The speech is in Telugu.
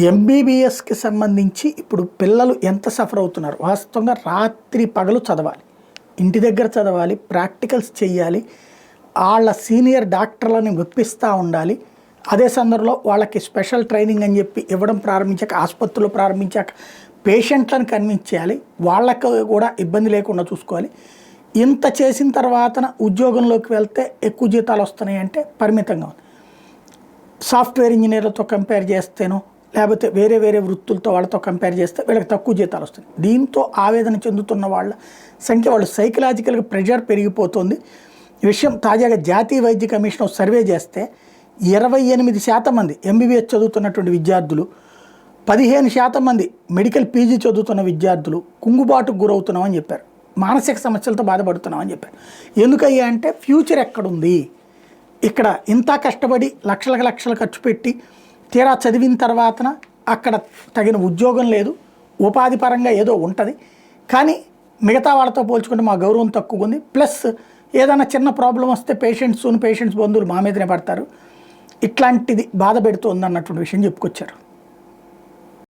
ఎంబీబీఎస్కి సంబంధించి ఇప్పుడు పిల్లలు ఎంత సఫర్ అవుతున్నారు. వాస్తవంగా రాత్రి పగలు చదవాలి, ఇంటి దగ్గర చదవాలి, ప్రాక్టికల్స్ చేయాలి, వాళ్ళ సీనియర్ డాక్టర్లని ఒప్పిస్తూ ఉండాలి. అదే సందర్భంలో వాళ్ళకి స్పెషల్ ట్రైనింగ్ అని చెప్పి ఇవ్వడం ప్రారంభించాక, ఆసుపత్రులు ప్రారంభించాక పేషెంట్లను కన్విన్స్ చేయాలి, వాళ్ళకు కూడా ఇబ్బంది లేకుండా చూసుకోవాలి. ఇంత చేసిన తర్వాతన ఉద్యోగంలోకి వెళ్తే ఎక్కువ జీతాలు వస్తున్నాయి అంటే పరిమితంగా ఉంది. సాఫ్ట్వేర్ ఇంజనీర్లతో కంపేర్ చేస్తేనో లేకపోతే వేరే వేరే వృత్తులతో వాళ్ళతో కంపేర్ చేస్తే వీళ్ళకి తక్కువ జీతాలు వస్తాయి. దీంతో ఆవేదన చెందుతున్న వాళ్ళ సంఖ్య, వాళ్ళు సైకలాజికల్గా ప్రెషర్ పెరిగిపోతుంది. ఈ విషయం తాజాగా జాతీయ వైద్య కమిషన్ సర్వే చేస్తే 28% మంది ఎంబీబీఎస్ చదువుతున్నటువంటి విద్యార్థులు, 15% మంది మెడికల్ పీజీ చదువుతున్న విద్యార్థులు కుంగుబాటుకు గురవుతున్నామని చెప్పారు. మానసిక సమస్యలతో బాధపడుతున్నామని చెప్పారు. ఎందుకయ్యా అంటే ఫ్యూచర్ ఎక్కడుంది, ఇక్కడ ఇంత కష్టపడి లక్షలు ఖర్చు పెట్టి తీరా చదివిన తర్వాతన అక్కడ తగిన ఉద్యోగం లేదు, ఉపాధి పరంగా ఏదో ఉంటుంది, కానీ మిగతా వాళ్ళతో పోల్చుకుంటే మా గౌరవం తక్కువ ఉంది, ప్లస్ ఏదైనా చిన్న ప్రాబ్లం వస్తే పేషెంట్స్ బంధువులు మా మీదనే పడతారు, ఇట్లాంటిది బాధ పెడుతుంది అన్నటువంటి విషయం చెప్పుకొచ్చారు.